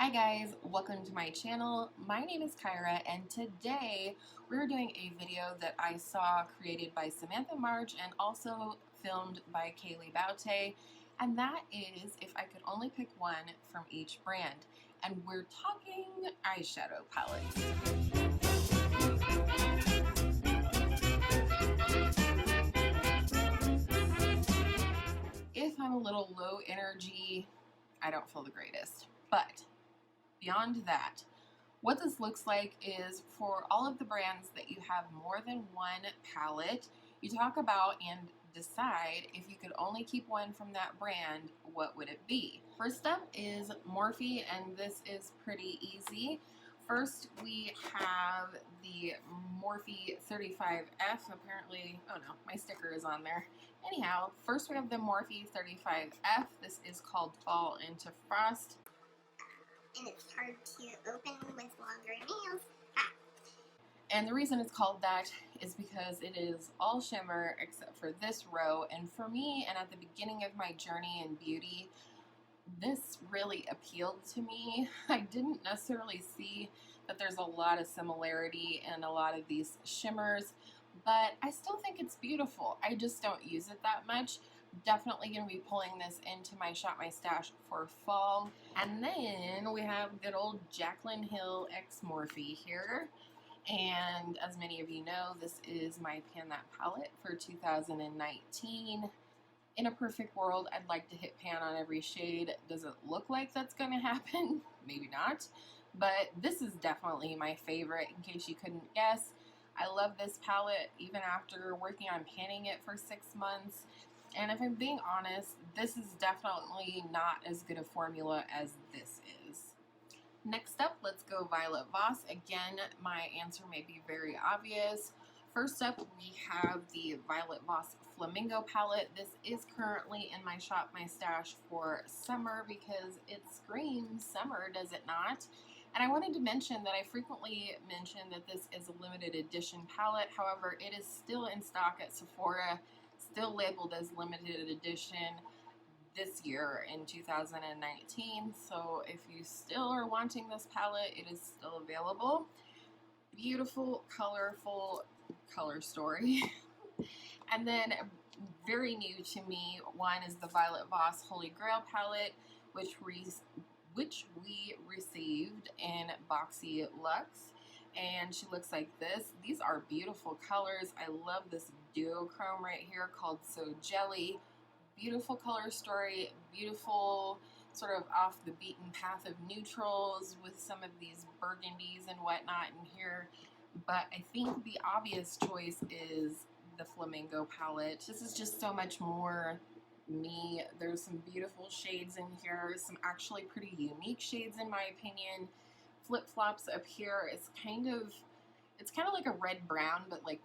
Hi guys, welcome to my channel. My name is Kyra and today we're doing a video that I saw created by Samantha March and also filmed by Kailey Baute, and that is if I could only pick one from each brand. And we're talking eyeshadow palettes. If I'm a little low energy, I don't feel the greatest, but beyond that, what this looks like is for all of the brands that you have more than one palette, you talk about and decide if you could only keep one from that brand, what would it be? First up is Morphe, and this is pretty easy. First, we have the Morphe 35F. Apparently, oh no, my sticker is on there. Anyhow, first we have the Morphe 35F. This is called Fall into Frost. And it's hard to open with longer nails. And the reason it's called that is because it is all shimmer except for this row. And for me, and at the beginning of my journey in beauty, this really appealed to me. I didn't necessarily see that there's a lot of similarity in a lot of these shimmers, but I still think it's beautiful. I just don't use it that much. Definitely going to be pulling this into my Shop My Stash for fall. And then we have good old Jaclyn Hill X Morphe here. And as many of you know, this is my Pan That palette for 2019. In a perfect world, I'd like to hit pan on every shade. Does it look like that's going to happen? Maybe not. But this is definitely my favorite, in case you couldn't guess. I love this palette even after working on panning it for 6 months. And if I'm being honest, this is definitely not as good a formula as this is. Next up, let's go Violet Voss. Again, my answer may be very obvious. First up, we have the Violet Voss Flamingo palette. This is currently in my Shop My Stash for summer because it screams summer, does it not? And I wanted to mention that I frequently mention that this is a limited edition palette. However, it is still in stock at Sephora, still labeled as limited edition this year in 2019. So if you still are wanting this palette, it is still available. Beautiful, colorful color story. And then very new to me, one is the Violet Voss Holy Grail palette, which we received in Boxy Luxe, and she looks like this. These are beautiful colors. I love this duochrome right here called So Jelly. Beautiful color story, beautiful sort of off the beaten path of neutrals with some of these burgundies and whatnot in here. But I think the obvious choice is the Flamingo palette. This is just so much more me. There's some beautiful shades in here, some actually pretty unique shades in my opinion. Flip-flops up here. It's kind of like a red brown, but like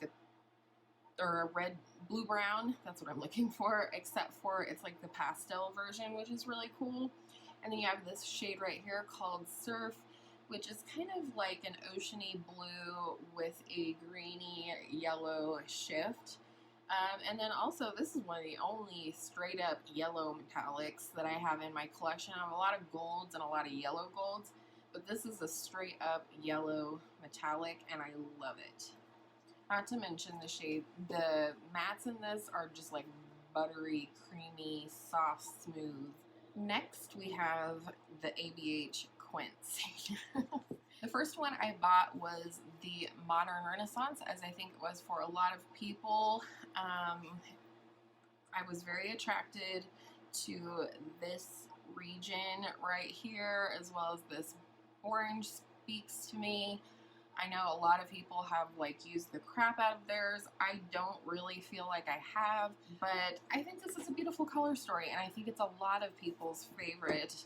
or a red blue brown, that's what I'm looking for, except for it's like the pastel version, which is really cool. And then you have this shade right here called Surf, which is kind of like an oceany blue with a greeny yellow shift. And then also, this is one of the only straight up yellow metallics that I have in my collection. I have a lot of golds and a lot of yellow golds, but this is a straight up yellow metallic and I love it. Not to mention the shade, the mattes in this are just like buttery, creamy, soft, smooth. Next we have the ABH Quince. The first one I bought was the Modern Renaissance, as I think it was for a lot of people. I was very attracted to this region right here, as well as this orange speaks to me. I know a lot of people have like used the crap out of theirs. I don't really feel like I have, but I think this is a beautiful color story and I think it's a lot of people's favorite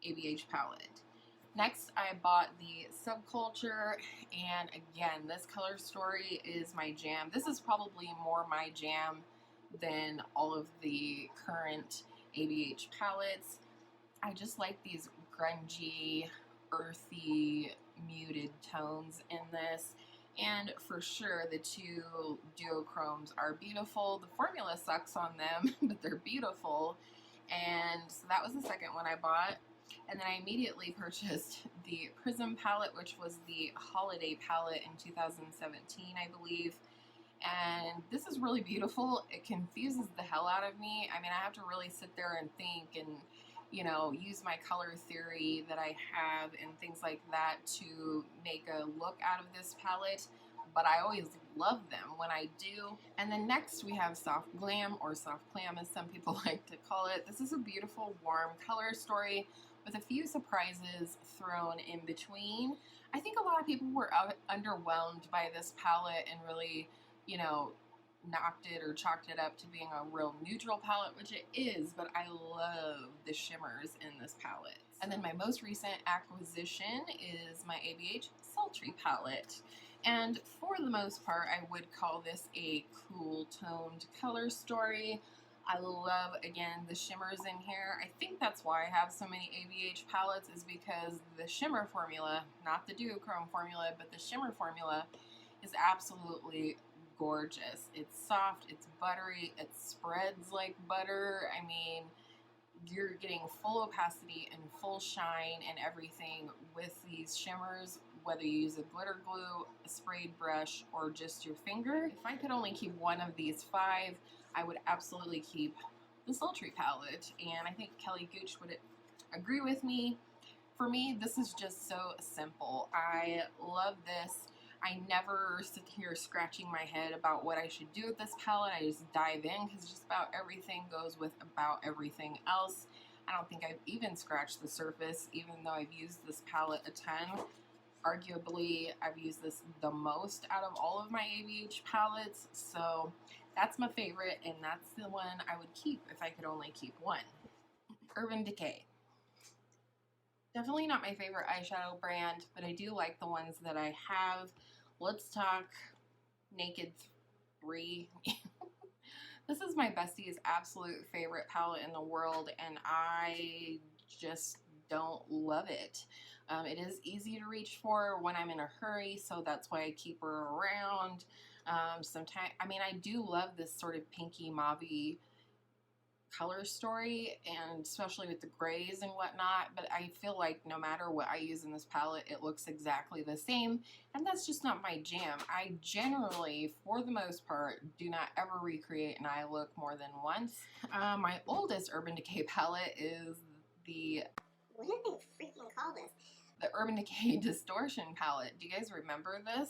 ABH palette. Next, I bought the Subculture, and again, this color story is my jam. This is probably more my jam than all of the current ABH palettes. I just like these grungy, earthy, muted tones in this, and for sure the two duochromes are beautiful. The formula sucks on them, but they're beautiful, and so that was the second one I bought. And then I immediately purchased the Prism palette, which was the holiday palette in 2017, I believe. And this is really beautiful. It confuses the hell out of me. I mean, I have to really sit there and think and, you know, use my color theory that I have and things like that to make a look out of this palette. But I always love them when I do. And then next we have Soft Glam, or Soft Clam as some people like to call it. This is a beautiful warm color story with a few surprises thrown in between. I think a lot of people were underwhelmed by this palette and really, you know, knocked it or chalked it up to being a real neutral palette, which it is, but I love the shimmers in this palette. And then my most recent acquisition is my ABH Sultry palette. And for the most part, I would call this a cool toned color story. I love, again, the shimmers in here. I think that's why I have so many ABH palettes, is because the shimmer formula, not the duochrome formula, but the shimmer formula is absolutely gorgeous. It's soft, it's buttery, it spreads like butter. I mean, you're getting full opacity and full shine and everything with these shimmers, whether you use a glitter glue, a sprayed brush, or just your finger. If I could only keep one of these 5, I would absolutely keep the Sultry palette, and I think Kelly Gooch would agree with me. For me, this is just so simple. I love this. I never sit here scratching my head about what I should do with this palette. I just dive in because just about everything goes with about everything else. I don't think I've even scratched the surface, even though I've used this palette a ton. Arguably, I've used this the most out of all of my ABH palettes, so that's my favorite, and that's the one I would keep if I could only keep one. Urban Decay. Definitely not my favorite eyeshadow brand, but I do like the ones that I have. Let's talk Naked 3. This is my bestie's absolute favorite palette in the world, and I just don't love it. It is easy to reach for when I'm in a hurry, so that's why I keep her around. Sometimes, I mean, I do love this sort of pinky mauve-y color story, and especially with the grays and whatnot, but I feel like no matter what I use in this palette, it looks exactly the same, and that's just not my jam. I generally, for the most part, do not ever recreate an eye look more than once. My oldest Urban Decay palette is the... What did they freaking call this? The Urban Decay Distortion palette. Do you guys remember this?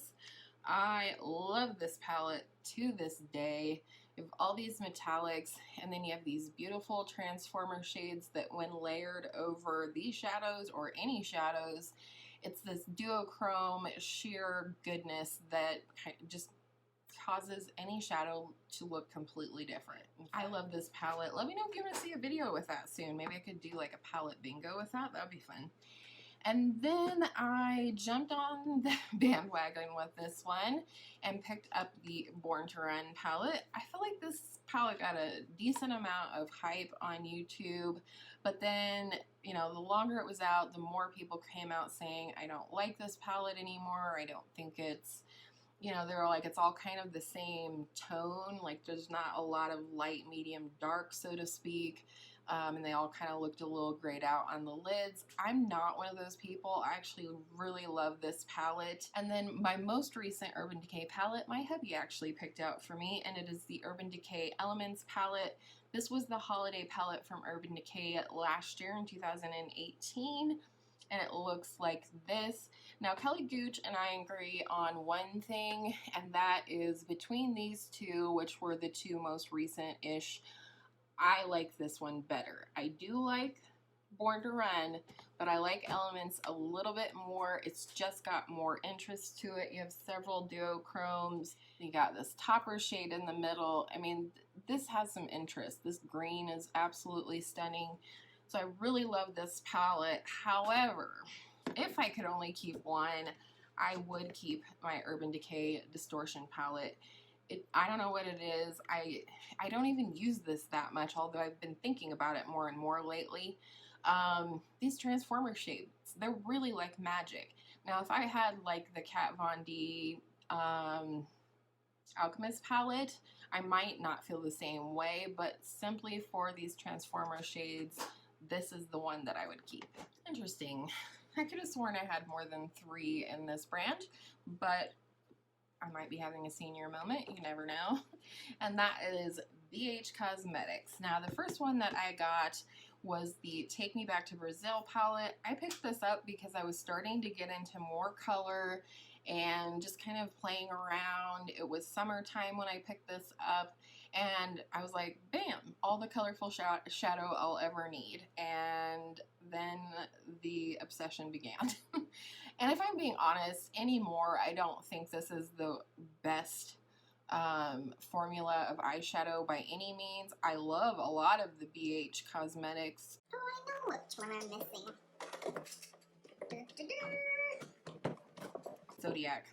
I love this palette to this day. You have all these metallics, and then you have these beautiful transformer shades that when layered over these shadows or any shadows, it's this duochrome sheer goodness that just causes any shadow to look completely different. I love this palette. Let me know if you want to see a video with that soon. Maybe I could do like a palette bingo with that. That would be fun. And then I jumped on the bandwagon with this one and picked up the Born to Run palette. I feel like this palette got a decent amount of hype on YouTube, but then, you know, the longer it was out, the more people came out saying, I don't like this palette anymore. I don't think it's, you know, they're like, it's all kind of the same tone. Like, there's not a lot of light, medium, dark, so to speak. And they all kind of looked a little grayed out on the lids. I'm not one of those people. I actually really love this palette. And then my most recent Urban Decay palette, my hubby actually picked out for me, and it is the Urban Decay Elements palette. This was the holiday palette from Urban Decay last year in 2018. And it looks like this. Now, Kelly Gooch and I agree on one thing, and that is between these two, which were the two most recent-ish, I like this one better. I do like Born to Run, but I like Elements a little bit more. It's just got more interest to it. You have several duochromes. You got this topper shade in the middle. I mean, this has some interest. This green is absolutely stunning. So I really love this palette. However, if I could only keep one, I would keep my Urban Decay Distortion palette. I don't know what it is. I don't even use this that much, although I've been thinking about it more and more lately. These transformer shapes, they're really like magic. Now, if I had like the Kat Von D Alchemist palette, I might not feel the same way, but simply for these transformer shades, this is the one that I would keep. Interesting. I could have sworn I had more than 3 in this brand, but I might be having a senior moment, you never know. And that is BH Cosmetics. Now, the first one that I got was the Take Me Back to Brazil palette. I picked this up because I was starting to get into more color and just kind of playing around. It was summertime when I picked this up, and I was like, bam, all the colorful shadow I'll ever need. And then the obsession began. And if I'm being honest, anymore, I don't think this is the best formula of eyeshadow by any means. I love a lot of the BH Cosmetics. Oh, I know which one I'm missing. Zodiac.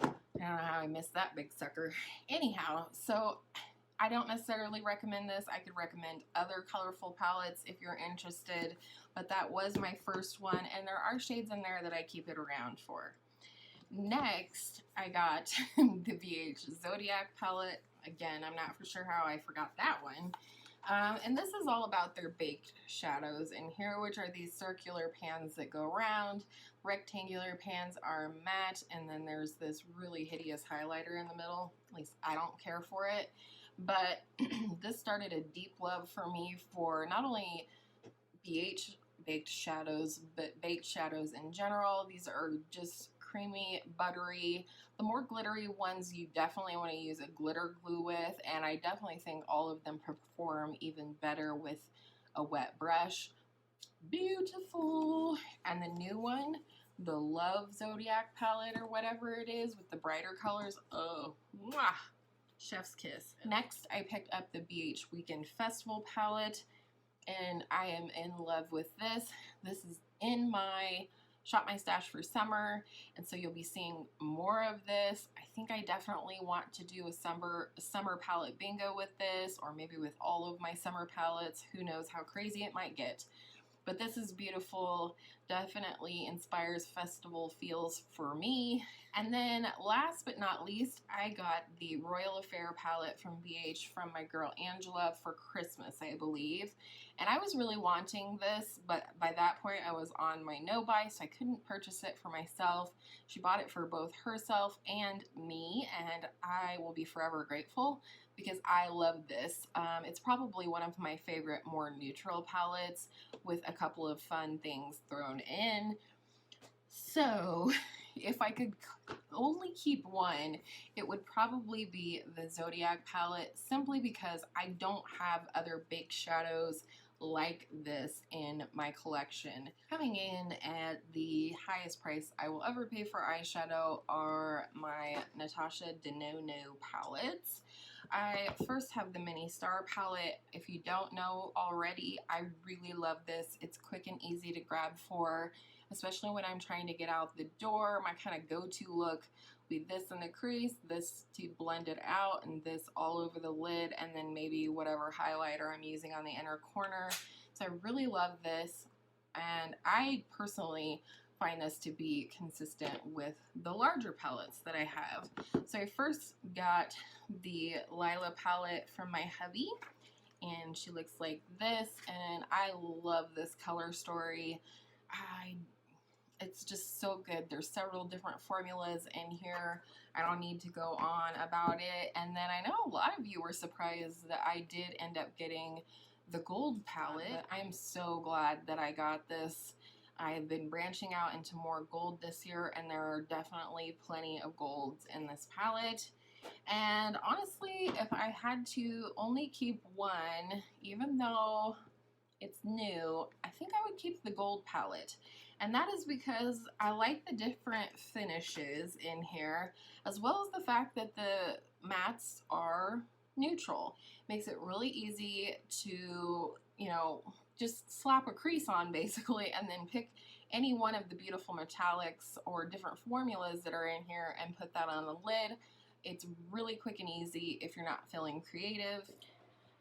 I don't know how I missed that big sucker. Anyhow, so I don't necessarily recommend this. I could recommend other colorful palettes if you're interested, but that was my first one, and there are shades in there that I keep it around for. Next, I got the BH Zodiac palette. Again, I'm not for sure how I forgot that one. And this is all about their baked shadows in here, which are these circular pans that go around. Rectangular pans are matte, and then there's this really hideous highlighter in the middle. At least I don't care for it. But this started a deep love for me for not only BH baked shadows, but baked shadows in general. These are just creamy, buttery. The more glittery ones you definitely want to use a glitter glue with, and I definitely think all of them perform even better with a wet brush. Beautiful. And the new one, the Love Zodiac palette or whatever it is with the brighter colors, oh, mwah, chef's kiss. Next, I picked up the BH Weekend Festival palette, and I am in love with this. This is in my Shop My Stash for summer, and so you'll be seeing more of this. I think I definitely want to do a summer palette bingo with this, or maybe with all of my summer palettes. Who knows how crazy it might get. But this is beautiful, definitely inspires festival feels for me. And then last but not least, I got the Royal Affair palette from BH from my girl Angela for Christmas, I believe. And I was really wanting this, but by that point I was on my no-buy, so I couldn't purchase it for myself. She bought it for both herself and me, and I will be forever grateful because I love this. It's probably one of my favorite more neutral palettes with a couple of fun things thrown in. So if I could only keep one, it would probably be the Zodiac palette, simply because I don't have other baked shadows like this in my collection. Coming in at the highest price I will ever pay for eyeshadow are my Natasha Denona palettes. I first have the Mini Star palette. If you don't know already, I really love this. It's quick and easy to grab for, especially when I'm trying to get out the door. My kind of go-to look will be this in the crease, this to blend it out, and this all over the lid, and then maybe whatever highlighter I'm using on the inner corner. So I really love this, and I personally find this to be consistent with the larger palettes that I have. So I first got the Lila palette from my hubby, and she looks like this, and I love this color story. It's just so good. There's several different formulas in here. I don't need to go on about it. And then I know a lot of you were surprised that I did end up getting the gold palette. I'm so glad that I got this. I've been branching out into more gold this year, and there are definitely plenty of golds in this palette. And honestly, if I had to only keep one, even though it's new, I think I would keep the gold palette. And that is because I like the different finishes in here, as well as the fact that the mattes are neutral. Makes it really easy to, you know, just slap a crease on basically, and then pick any one of the beautiful metallics or different formulas that are in here and put that on the lid. It's really quick and easy if you're not feeling creative.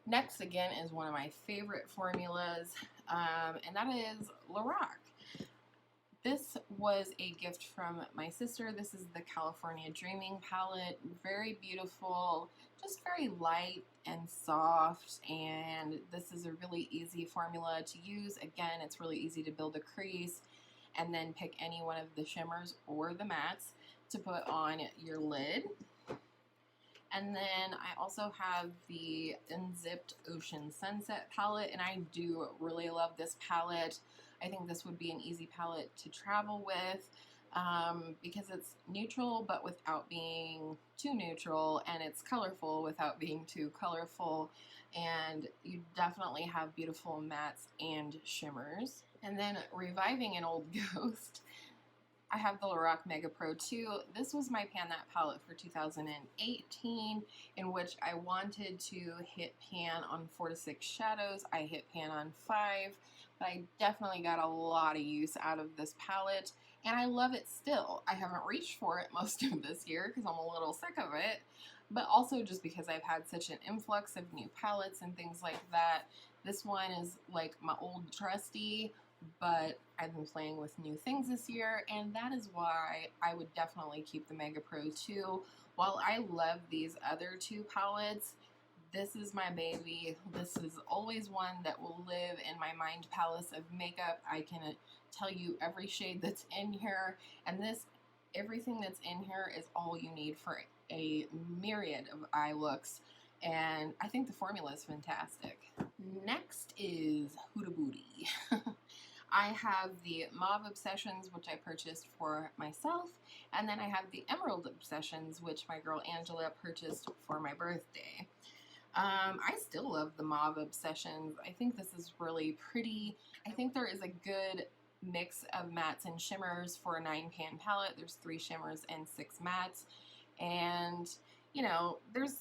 Next, again, is one of my favorite formulas, and that is Lorac. This was a gift from my sister. This is the California Dreaming palette. Very beautiful, just very light and soft, and this is a really easy formula to use. Again, it's really easy to build a crease and then pick any one of the shimmers or the mattes to put on your lid. And then I also have the Unzipped Ocean Sunset palette, and I do really love this palette. I think this would be an easy palette to travel with because it's neutral but without being too neutral, and it's colorful without being too colorful, and you definitely have beautiful mattes and shimmers. And then reviving an old ghost, I have the Lorac Mega Pro 2. This was my Pan That palette for 2018, in which I wanted to hit pan on 4 to 6 shadows. I hit pan on 5, but I definitely got a lot of use out of this palette, and I love it still. I haven't reached for it most of this year because I'm a little sick of it, but also just because I've had such an influx of new palettes and things like that. This one is like my old trusty, but I've been playing with new things this year, and that is why I would definitely keep the Mega Pro 2. While I love these other two palettes, this is my baby. This is always one that will live in my mind palace of makeup. I can tell you every shade that's in here, and everything that's in here is all you need for a myriad of eye looks, and I think the formula is fantastic. Next is Huda Booty. I have the Mauve Obsessions, which I purchased for myself, and then I have the Emerald Obsessions, which my girl Angela purchased for my birthday. I still love the Mauve Obsessions. I think this is really pretty. I think there is a good mix of mattes and shimmers for a 9-pan palette. There's 3 shimmers and 6 mattes, and you know, there's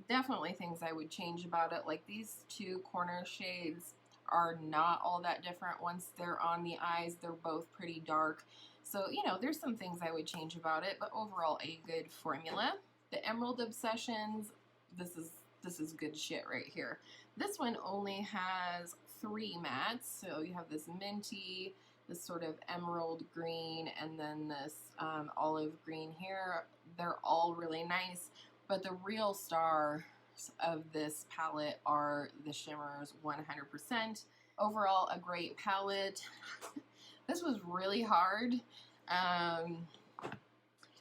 definitely things I would change about it. Like these 2 corner shades are not all that different. Once they're on the eyes, they're both pretty dark. So, you know, there's some things I would change about it, but overall a good formula. The Emerald Obsessions, this is good shit right here. This one only has 3 mattes. So you have this minty, this sort of emerald green, and then this olive green here. They're all really nice, but the real star of this palette are the shimmers 100%. Overall, a great palette. This was really hard, but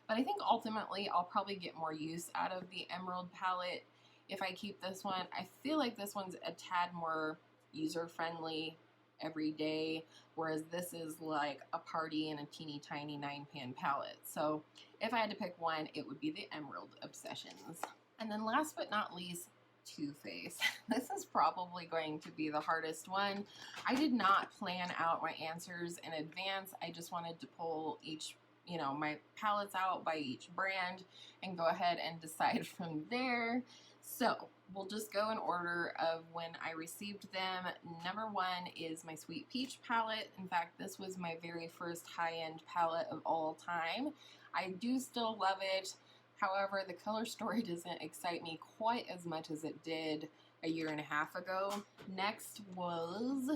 I think ultimately I'll probably get more use out of the Emerald palette if I keep this one. I feel like this one's a tad more user-friendly every day, whereas this is like a party in a teeny tiny 9-pan palette. So if I had to pick one, it would be the Emerald Obsessions. And then last but not least, Too Faced. This is probably going to be the hardest one. I did not plan out my answers in advance. I just wanted to pull each, you know, my palettes out by each brand and go ahead and decide from there. So we'll just go in order of when I received them. Number 1 is my Sweet Peach palette. In fact, this was my very first high-end palette of all time. I do still love it. However, the color story doesn't excite me quite as much as it did a year and a half ago. Next was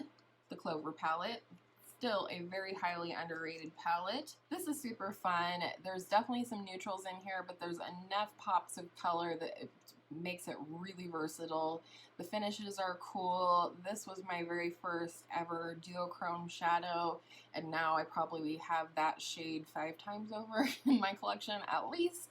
the Clover palette. Still a very highly underrated palette. This is super fun. There's definitely some neutrals in here, but there's enough pops of color that it makes it really versatile. The finishes are cool. This was my very first ever duochrome shadow, and now I probably have that shade 5 times over in my collection at least.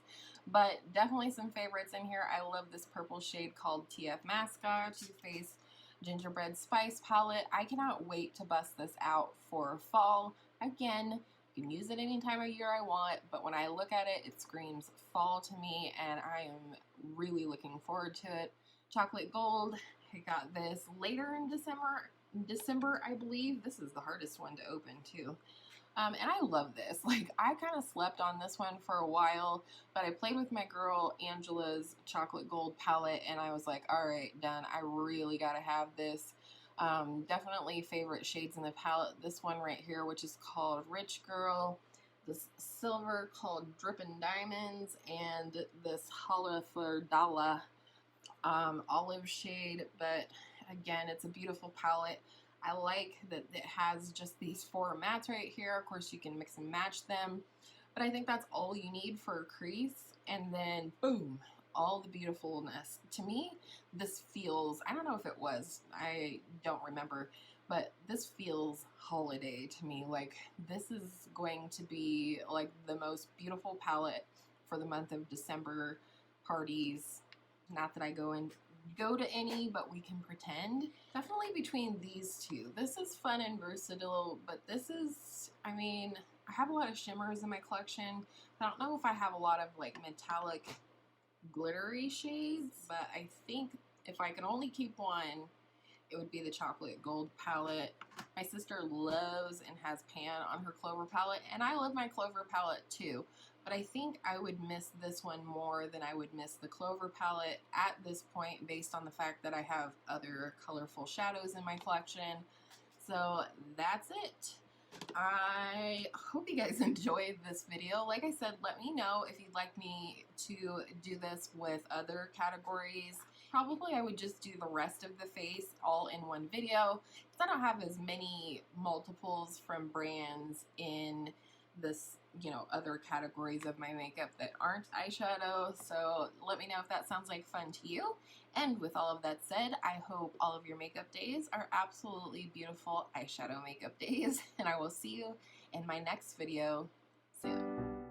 But definitely some favorites in here. I love this purple shade called TF Mascot, Too Faced Gingerbread Spice palette. I cannot wait to bust this out for fall. Again, you can use it any time of year I want, but when I look at it, it screams fall to me, and I am really looking forward to it. Chocolate Gold, I got this later in December, I believe. This is the hardest one to open too. And I love this. Like, I kind of slept on this one for a while, but I played with my girl Angela's Chocolate Gold palette, and I was like, all right, done. I really got to have this. Definitely favorite shades in the palette. This one right here, which is called Rich Girl. This silver called Drippin' Diamonds, and this Hala Fleur Dala olive shade. But again, it's a beautiful palette. I like that it has just these 4 mattes right here. Of course, you can mix and match them, but I think that's all you need for a crease, and then boom, all the beautifulness. To me, this feels, I don't know if it was, I don't remember, but this feels holiday to me. Like, this is going to be like the most beautiful palette for the month of December parties. Not that I go to any, but we can pretend. Definitely between these two. This is fun and versatile, but this is, I mean, I have a lot of shimmers in my collection. I don't know if I have a lot of like metallic glittery shades, but I think if I could only keep one, it would be the chocolate gold palette. My sister loves and has pan on her Clover palette, and I love my Clover palette too, but I think I would miss this one more than I would miss the Clover palette at this point, based on the fact that I have other colorful shadows in my collection. So that's it. I hope you guys enjoyed this video. Like I said, let me know if you'd like me to do this with other categories. Probably I would just do the rest of the face all in one video, because I don't have as many multiples from brands in this, you know, other categories of my makeup that aren't eyeshadow. So let me know if that sounds like fun to you. And with all of that said, I hope all of your makeup days are absolutely beautiful eyeshadow makeup days, and I will see you in my next video soon.